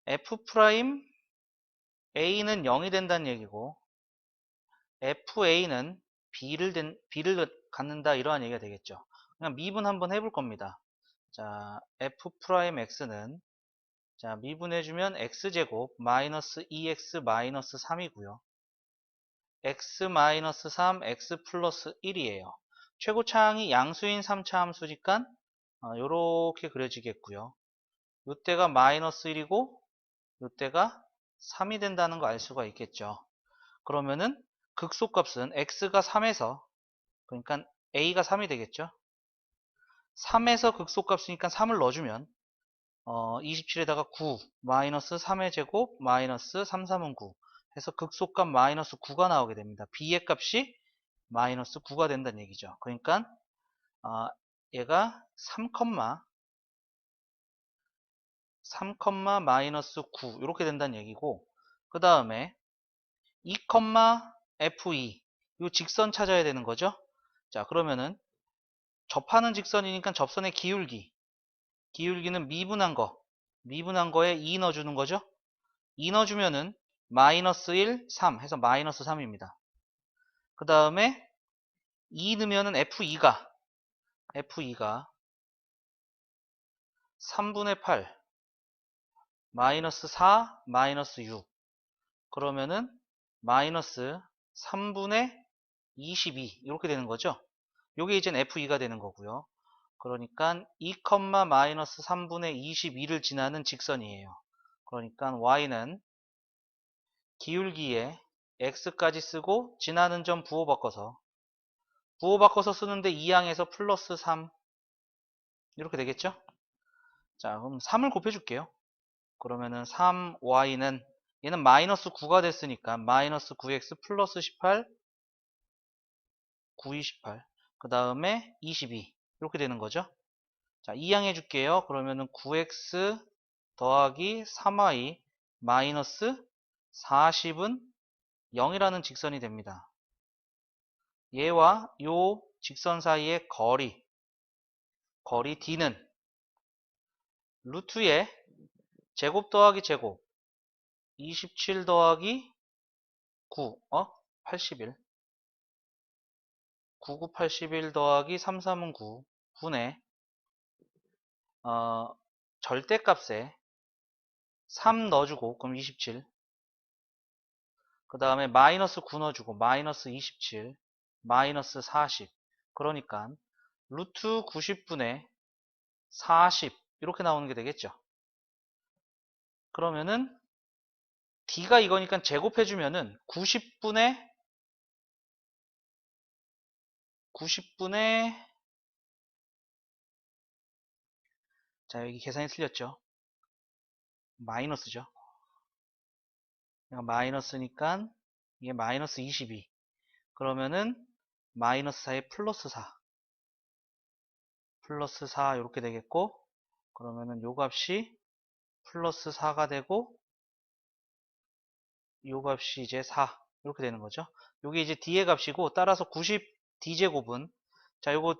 F' A는 0이 된다는 얘기고 FA는 B를 갖는다 이러한 얘기가 되겠죠. 그냥 미분 한번 해볼 겁니다. 자, F'X는 자, 미분해주면 X제곱 마이너스 2X 마이너스 3이고요. x-3, x 플러스 1이에요. 최고 차항이 양수인 3차 함수니까 이렇게 그려지겠고요. 이때가 마이너스 1이고 이때가 3이 된다는 거 알 수가 있겠죠. 그러면은 극소값은 x가 3에서 그러니까 a가 3이 되겠죠. 3에서 극소값이니까 3을 넣어주면 27에다가 9 마이너스 3의 제곱 마이너스 3, 3은 9 해서 극소값 마이너스 9가 나오게 됩니다. b의 값이 마이너스 9가 된다는 얘기죠. 그러니까 얘가 3, 마이너스 9 이렇게 된다는 얘기고 그 다음에 2, f2 이 직선 찾아야 되는 거죠. 자, 그러면은 접하는 직선이니까 접선의 기울기는 미분한 거에 2 넣어주는 거죠. 2 넣어주면은 마이너스 1, 3 해서 마이너스 3입니다. 그 다음에 2 넣으면은 F2가 3분의 8 마이너스 4 마이너스 6 그러면은 마이너스 3분의 22 이렇게 되는 거죠. 요게 이제 F2가 되는 거고요. 그러니까 2, 마이너스 3분의 22를 지나는 직선이에요. 그러니까 y는 기울기에 x까지 쓰고 지나는 점 부호 바꿔서 쓰는데 2항에서 플러스 3 이렇게 되겠죠. 자, 그럼 3을 곱해줄게요. 그러면은 3y는 얘는 마이너스 9가 됐으니까 마이너스 9x 플러스 18 9, 28 그 다음에 22 이렇게 되는 거죠. 자, 2항 해줄게요. 그러면은 9x 더하기 3y 마이너스 40은 0이라는 직선이 됩니다. 얘와 요 직선 사이의 거리 D는 루트의 제곱 더하기 제곱 27 더하기 9 81 99, 81 더하기 3, 3은 9 분의 절대값에 3 넣어주고 그럼 27 그 다음에 마이너스 9 넣어주고 마이너스 27 마이너스 40 그러니까 루트 90분의 40 이렇게 나오는 게 되겠죠. 그러면은 D가 이거니까 제곱해주면은 90분의 자, 여기 계산이 틀렸죠. 마이너스죠. 마이너스니까 이게 마이너스 22. 그러면은 마이너스 4에 플러스 4. 플러스 4 이렇게 되겠고, 그러면은 요 값이 플러스 4가 되고, 요 값이 이제 4 이렇게 되는 거죠. 요게 이제 d의 값이고, 따라서 90 d제곱은, 자, 요거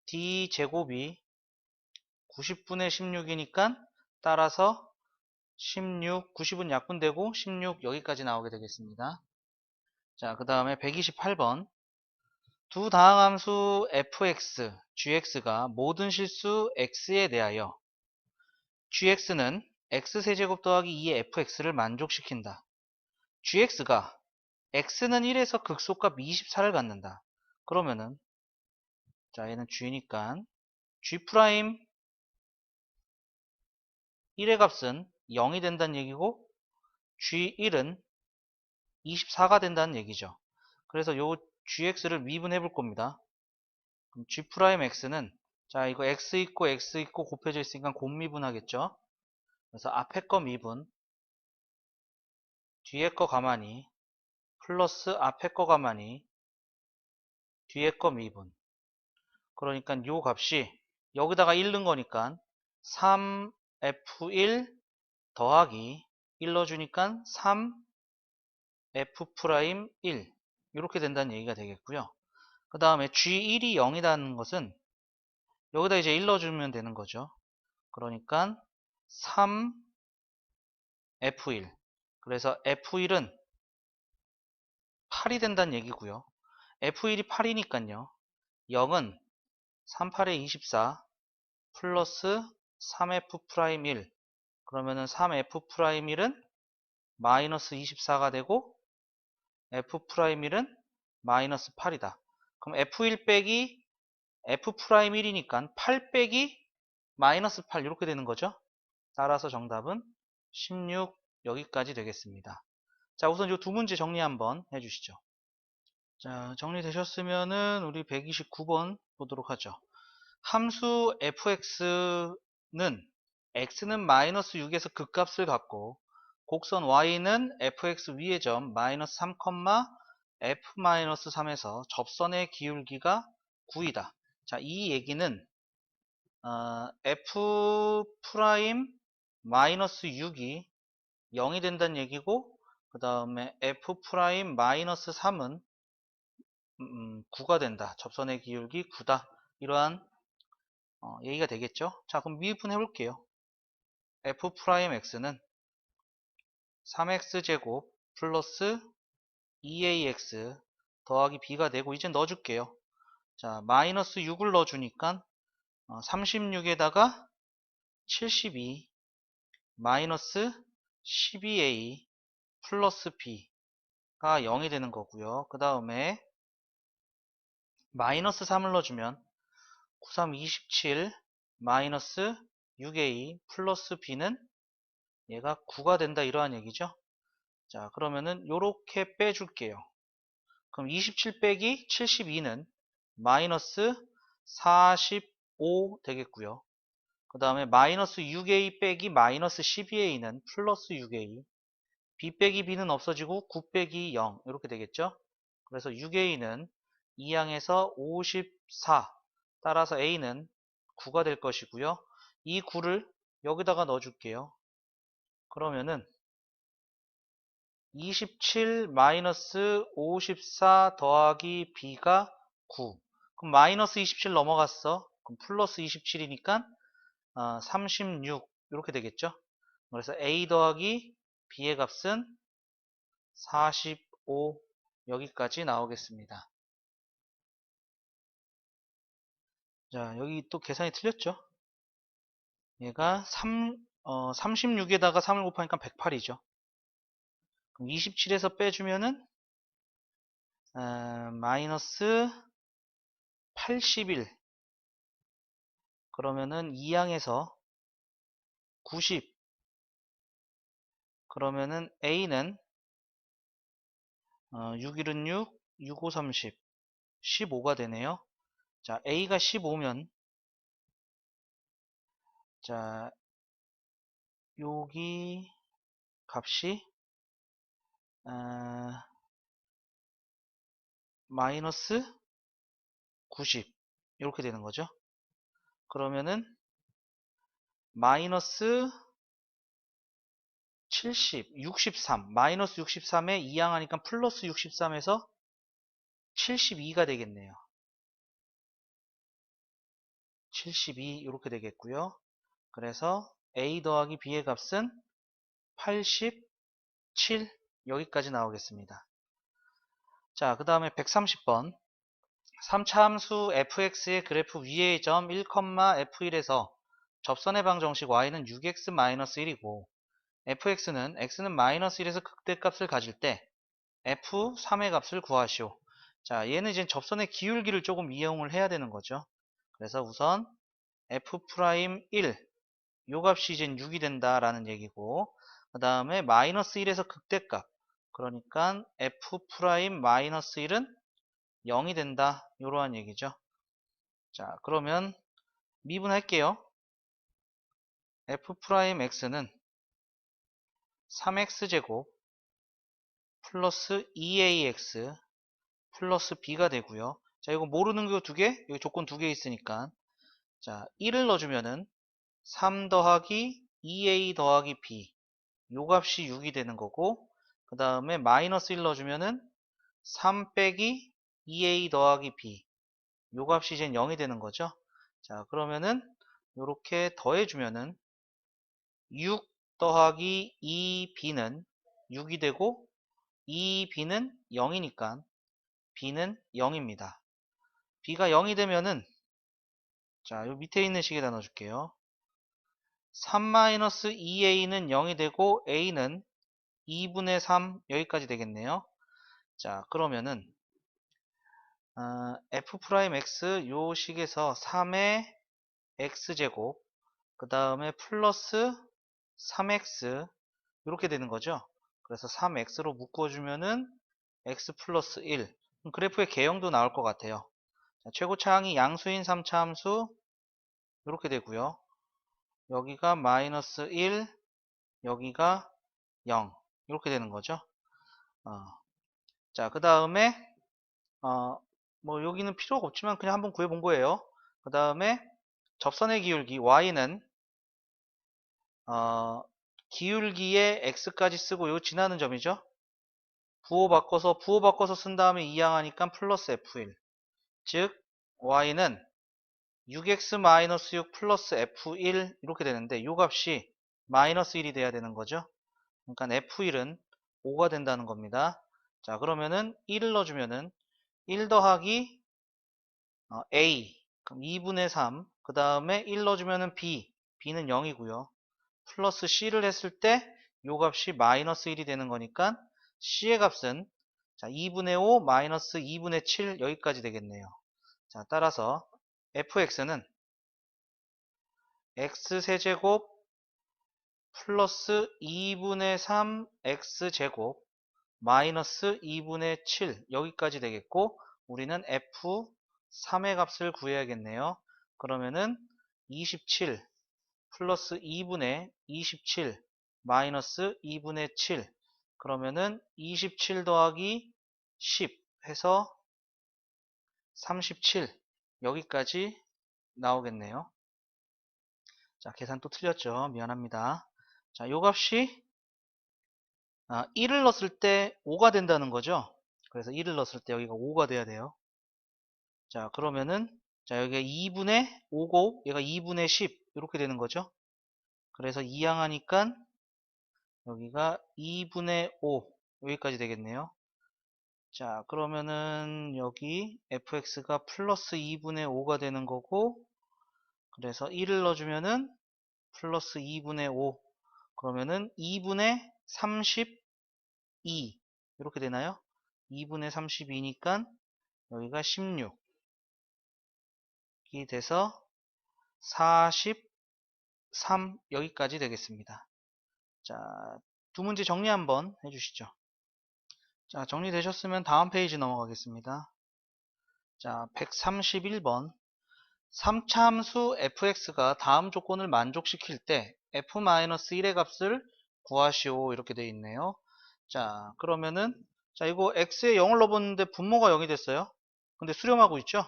d제곱이 90분의 16이니까 따라서 16, 90은 약분되고 16 여기까지 나오게 되겠습니다. 자, 그 다음에 128번. 두 다항함수 fx, gx가 모든 실수 x에 대하여 gx는 x세제곱 더하기 2의 fx를 만족시킨다. gx가 x는 1에서 극소값 24를 갖는다. 그러면은 자, 얘는 g니까 g' 1의 값은 0이 된다는 얘기고 g1은 24가 된다는 얘기죠. 그래서 요 gx를 미분해 볼 겁니다. 그럼 g'x는 자, 이거 x 있고 곱해져 있으니까 곱미분하겠죠. 그래서 앞에 거 미분, 뒤에 거 가만히, 플러스 앞에 거 가만히, 뒤에 거 미분. 그러니까 요 값이 여기다가 1 넣은 거니까 3f1 더하기 1 넣어주니까 3f'1 이렇게 된다는 얘기가 되겠고요. 그 다음에 g1이 0이라는 것은 여기다 이제 1 넣어주면 되는 거죠. 그러니까 3f1 그래서 f1은 8이 된다는 얘기고요. f1이 8이니까요. 0은 3, 8에 24 플러스 3f'1 그러면은 3f'1은 마이너스 24가 되고 f'1은 마이너스 8이다. 그럼 f1 빼기 f'1이니까 8 빼기 마이너스 8 이렇게 되는 거죠. 따라서 정답은 16 여기까지 되겠습니다. 자, 우선 이 두 문제 정리 한번 해주시죠. 자, 정리되셨으면은 우리 129번 보도록 하죠. 함수 fx는 x는 마이너스 6에서 극값을 갖고 곡선 y는 fx 위의 점 마이너스 3, f-3에서 접선의 기울기가 9이다. 자, 이 얘기는 f 프라임 마이너스 6이 0이 된다는 얘기고 그 다음에 f 프라임 마이너스 3은 9가 된다. 접선의 기울기 9다. 이러한 얘기가 되겠죠. 자, 그럼 미분해 볼게요. f 프라임 x는 3x제곱 플러스 2ax 더하기 b가 되고 이제 넣어줄게요. 자, 마이너스 6을 넣어주니까 36에다가 72 마이너스 12a 플러스 b가 0이 되는 거고요. 그 다음에 마이너스 3을 넣어주면 93, 27 마이너스 6a 플러스 b는 얘가 9가 된다 이러한 얘기죠. 자, 그러면은 요렇게 빼줄게요. 그럼 27 빼기 72는 마이너스 45 되겠고요. 그 다음에 마이너스 6a 빼기 마이너스 12a는 플러스 6a b 빼기 b는 없어지고 9 빼기 0 이렇게 되겠죠. 그래서 6a는 2항에서 54 따라서 a는 9가 될 것이고요. 이 9를 여기다가 넣어줄게요. 그러면은 27 마이너스 54 더하기 b가 9 그럼 마이너스 27 넘어갔어. 그럼 플러스 27이니까 36 이렇게 되겠죠. 그래서 a 더하기 b의 값은 45 여기까지 나오겠습니다. 자, 여기 또 계산이 틀렸죠. 얘가 36에다가 3을 곱하니까 108이죠. 그럼 27에서 빼주면은 마이너스 81 그러면은 2항에서 90 그러면은 a는 6일은 6, 6, 5, 30 15가 되네요. 자, a가 15면 자, 여기 값이 마이너스 90 이렇게 되는 거죠. 그러면은 마이너스 70, 63, 마이너스 63에 이항하니까 플러스 63에서 72가 되겠네요. 72 이렇게 되겠고요. 그래서 A 더하기 B의 값은 87 여기까지 나오겠습니다. 자, 그 다음에 130번 3차 함수 fx의 그래프 위의 점 1, f1에서 접선의 방정식 y는 6x-1이고 fx는 x는 마이너스 1에서 극대값을 가질 때 f3의 값을 구하시오. 자, 얘는 이제 접선의 기울기를 조금 이용을 해야 되는 거죠. 그래서 우선 f'1 요 값이 이제 6이 된다라는 얘기고, 그 다음에 마이너스 1에서 극대값, 그러니까 f'-1은 0이 된다, 요러한 얘기죠. 자, 그러면 미분할게요. f'x는 3x제곱 플러스 2ax 플러스 b가 되고요. 자, 이거 모르는 거 두 개, 여기 조건 두 개 있으니까, 자, 1을 넣어주면은 3 더하기 2a 더하기 b 요 값이 6이 되는 거고, 그 다음에 마이너스 1 넣어주면은 3 빼기 2a 더하기 b 요 값이 이제 0이 되는 거죠. 자, 그러면은 요렇게 더해주면은 6 더하기 2b는 6이 되고 2b는 0이니까 b는 0입니다. b가 0이 되면은, 자, 요 밑에 있는 식에다 넣어줄게요. 3-2a는 0이 되고 a는 2분의 3 여기까지 되겠네요. 자, 그러면은 f'x 요 식에서 3의 x제곱 그 다음에 플러스 3x 이렇게 되는 거죠. 그래서 3x로 묶어주면은 x 플러스 1 그래프의 개형도 나올 것 같아요. 자, 최고차항이 양수인 3차 함수 이렇게 되고요. 여기가 마이너스 1 여기가 0 이렇게 되는 거죠. 자, 그 다음에 뭐 여기는 필요가 없지만 그냥 한번 구해본 거예요. 그 다음에 접선의 기울기 y는 기울기에 x까지 쓰고 요 지나는 점이죠. 부호 바꿔서 쓴 다음에 이항하니까 플러스 f1 즉 y는 6x-6 플러스 f1 이렇게 되는데 요 값이 마이너스 1이 돼야 되는 거죠. 그러니까 f1은 5가 된다는 겁니다. 자, 그러면은 1을 넣어주면은 1 더하기 a 그럼 2분의 3 그 다음에 1 넣어주면은 b는 0이고요. 플러스 c를 했을 때 요 값이 마이너스 1이 되는 거니까 c의 값은 자 2분의 5 마이너스 2분의 7 여기까지 되겠네요. 자, 따라서 fx는 x세제곱 플러스 2분의 3 x제곱 마이너스 2분의 7 여기까지 되겠고, 우리는 f3의 값을 구해야겠네요. 그러면은 27 플러스 2분의 27 마이너스 2분의 7 그러면은 27 더하기 10 해서 37 여기까지 나오겠네요. 자, 계산 또 틀렸죠. 미안합니다. 자, 요 값이 1을 넣었을 때 5가 된다는 거죠. 그래서 1을 넣었을 때 여기가 5가 돼야 돼요. 자, 그러면은 자, 여기가 2분의 5고 얘가 2분의 10 이렇게 되는 거죠. 그래서 이항하니까 여기가 2분의 5 여기까지 되겠네요. 자, 그러면은 여기 fx가 플러스 2분의 5가 되는 거고, 그래서 1을 넣어주면은 플러스 2분의 5 그러면은 2분의 32 이렇게 되나요? 2분의 32니까 여기가 16이 돼서 43 여기까지 되겠습니다. 자, 두 문제 정리 한번 해주시죠. 자, 정리되셨으면 다음 페이지 넘어가겠습니다. 자, 131번 3차 함수 fx가 다음 조건을 만족시킬 때 f-1의 값을 구하시오 이렇게 되어 있네요. 자, 그러면은 자, 이거 x에 0을 넣어봤는데 분모가 0이 됐어요. 근데 수렴하고 있죠.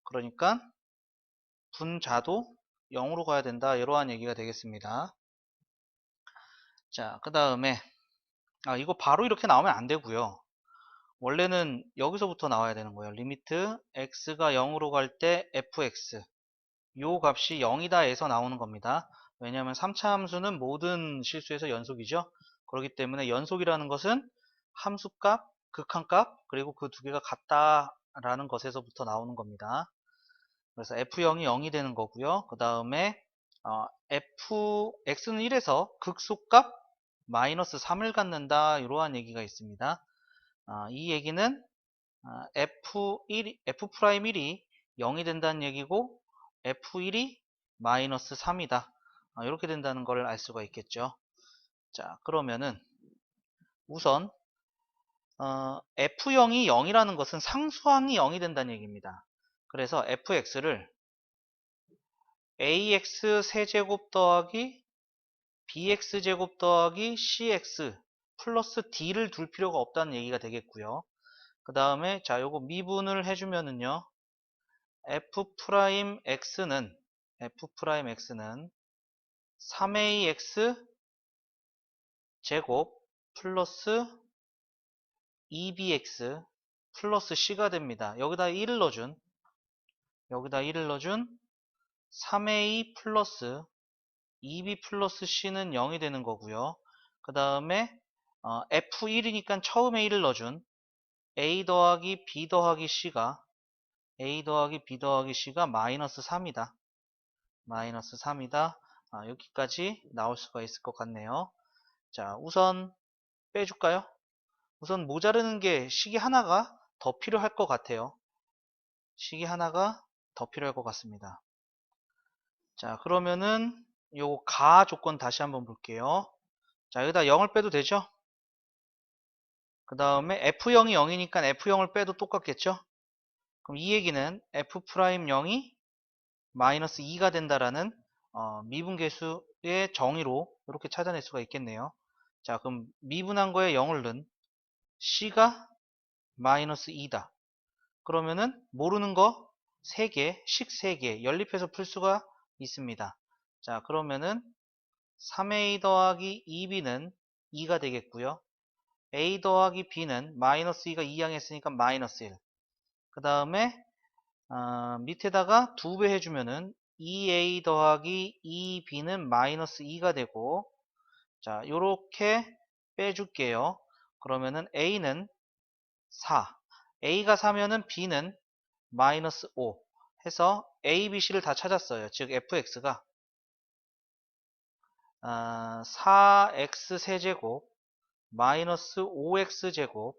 그러니까 분자도 0으로 가야 된다, 이러한 얘기가 되겠습니다. 자, 그 다음에 이거 바로 이렇게 나오면 안 되고요. 원래는 여기서부터 나와야 되는 거예요. 리미트 x가 0으로 갈 때 fx 요 값이 0이다 에서 나오는 겁니다. 왜냐하면 3차 함수는 모든 실수에서 연속이죠. 그렇기 때문에 연속이라는 것은 함수값, 극한값, 그리고 그 두 개가 같다라는 것에서부터 나오는 겁니다. 그래서 f0이 0이 되는 거고요. 그 다음에 x는 1에서 극소값 마이너스 3을 갖는다, 이러한 얘기가 있습니다. 이 얘기는 f'1이 0이 된다는 얘기고 f1이 마이너스 3이다, 이렇게 된다는 걸 알 수가 있겠죠. 자, 그러면은 우선 f0이 0이라는 것은 상수항이 0이 된다는 얘기입니다. 그래서 fx를 ax 세제곱 더하기 bx제곱 더하기 cx 플러스 d를 둘 필요가 없다는 얘기가 되겠고요. 그 다음에 자, 요거 미분을 해주면은요, f'x는 3ax 제곱 플러스 2bx 플러스 c가 됩니다. 여기다 1을 넣어준 3a 플러스 2b 플러스 c는 0이 되는 거고요. 그 다음에 f1이니까 처음에 1을 넣어준 a 더하기 b 더하기 c가 마이너스 3이다. 마이너스 3이다. 여기까지 나올 수가 있을 것 같네요. 자, 우선 빼줄까요? 우선 모자르는 게 식이 하나가 더 필요할 것 같아요. 식이 하나가 더 필요할 것 같습니다. 자, 그러면은 요 가 조건 다시 한번 볼게요. 자, 여기다 0을 빼도 되죠? 그 다음에 f0이 0이니까 f0을 빼도 똑같겠죠? 그럼 이 얘기는 f'0이 마이너스 2가 된다라는 미분계수의 정의로 이렇게 찾아낼 수가 있겠네요. 자, 그럼 미분한 거에 0을 넣은 c가 마이너스 2다. 그러면은 모르는 거 3개, 식 3개 연립해서 풀 수가 있습니다. 자, 그러면은 3a 더하기 2b는 2가 되겠고요. a 더하기 b는 마이너스 2가 2항 했으니까 마이너스 1. 그 다음에 밑에다가 2배 해주면은 2a 더하기 2b는 마이너스 2가 되고, 자, 요렇게 빼줄게요. 그러면은 a는 4, a가 4면은 b는 마이너스 5 해서 a, b, c를 다 찾았어요. 즉 fx가 4x 세제곱 마이너스 5x 제곱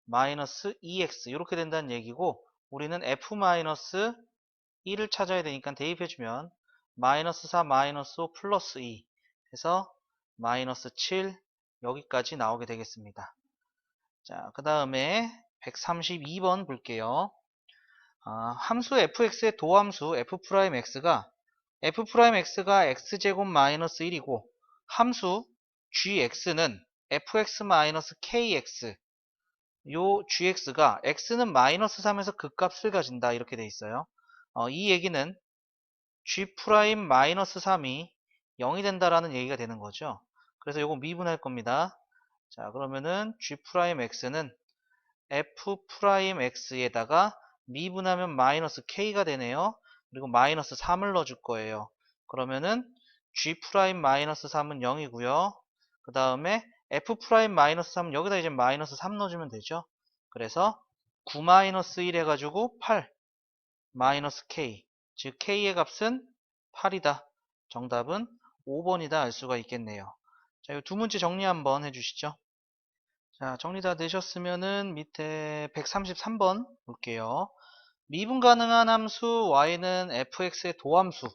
마이너스 2x 이렇게 된다는 얘기고, 우리는 f 마이너스 1을 찾아야 되니까 대입해주면 마이너스 4 마이너스 5 플러스 2 해서 마이너스 7 여기까지 나오게 되겠습니다. 자, 그 다음에 132번 볼게요. 함수 fx의 도함수 f'x가 x제곱 마이너스 1이고 함수 gx는 fx 마이너스 kx, 요 gx가 x는 마이너스 3에서 극값을 가진다, 이렇게 돼 있어요. 이 얘기는 g 프라임 마이너스 3이 0이 된다라는 얘기가 되는 거죠. 그래서 요거 미분할 겁니다. 자, 그러면은 g 프라임 x는 f 프라임 x에다가 미분하면 마이너스 k가 되네요. 그리고 마이너스 3을 넣어줄 거예요. 그러면은 g 프라임 마이너스 3은 0이고요. 그 다음에 f 프라임 마이너스 3은 여기다 이제 마이너스 3 넣어주면 되죠. 그래서 9 마이너스 1 해가지고 8 마이너스 k, 즉 k의 값은 8이다. 정답은 5번이다 알 수가 있겠네요. 자, 이 두 문제 정리 한번 해주시죠. 자, 정리 다 되셨으면은 밑에 133번 볼게요. 미분 가능한 함수 y는 fx의 도함수.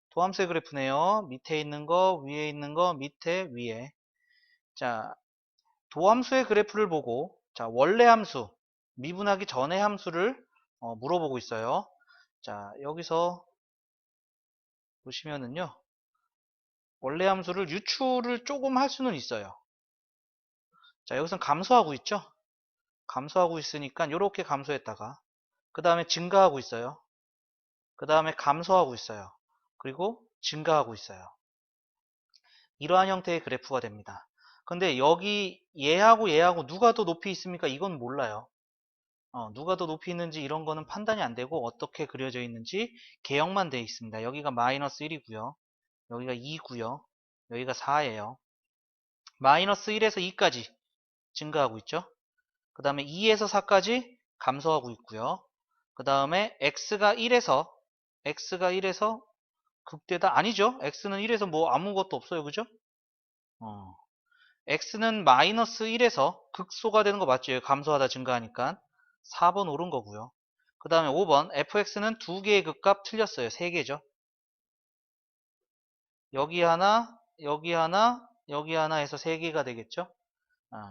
도함수의 그래프네요. 밑에 있는 거, 위에 있는 거, 밑에, 위에. 자, 도함수의 그래프를 보고, 자, 원래 함수, 미분하기 전의 함수를 물어보고 있어요. 자, 여기서 보시면은요. 원래 함수를 유출을 조금 할 수는 있어요. 자, 여기선 감소하고 있죠? 감소하고 있으니까 이렇게 감소했다가 그 다음에 증가하고 있어요. 그 다음에 감소하고 있어요. 그리고 증가하고 있어요. 이러한 형태의 그래프가 됩니다. 근데 여기 얘하고 얘하고 누가 더 높이 있습니까? 이건 몰라요. 누가 더 높이 있는지 이런 거는 판단이 안 되고 어떻게 그려져 있는지 개형만 되어 있습니다. 여기가 마이너스 1이고요. 여기가 2고요. 여기가 4예요. 마이너스 1에서 2까지 증가하고 있죠. 그 다음에 2에서 4까지 감소하고 있고요. 그 다음에 x가 1에서 극대다? 아니죠. x는 1에서 뭐 아무것도 없어요. 그죠? x는 마이너스 1에서 극소가 되는 거 맞죠? 감소하다 증가하니까 4번 옳은 거고요. 그 다음에 5번 fx는 두 개의 극값 틀렸어요. 3개죠. 여기 하나, 여기 하나, 여기 하나 해서 3개가 되겠죠.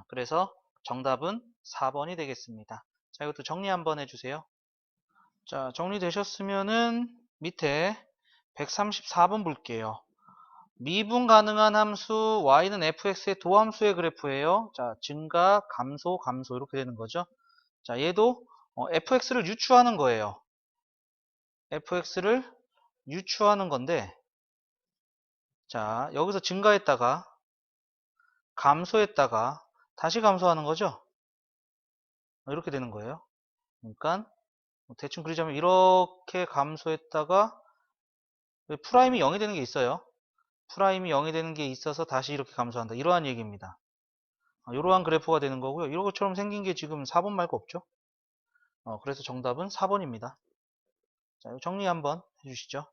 그래서 정답은 4번이 되겠습니다. 자, 이것도 정리 한번 해주세요. 자, 정리되셨으면은 밑에 134번 볼게요. 미분 가능한 함수 y는 fx의 도함수의 그래프예요. 자, 증가, 감소, 감소 이렇게 되는 거죠. 자, 얘도 fx를 유추하는 거예요. fx를 유추하는 건데, 자, 여기서 증가했다가 감소했다가 다시 감소하는 거죠. 이렇게 되는 거예요. 그러니까 대충 그리자면 이렇게 감소했다가 프라임이 0이 되는 게 있어요. 프라임이 0이 되는 게 있어서 다시 이렇게 감소한다. 이러한 얘기입니다. 이러한 그래프가 되는 거고요. 이런 것처럼 생긴 게 지금 4번 말고 없죠. 그래서 정답은 4번입니다. 자, 정리 한번 해주시죠.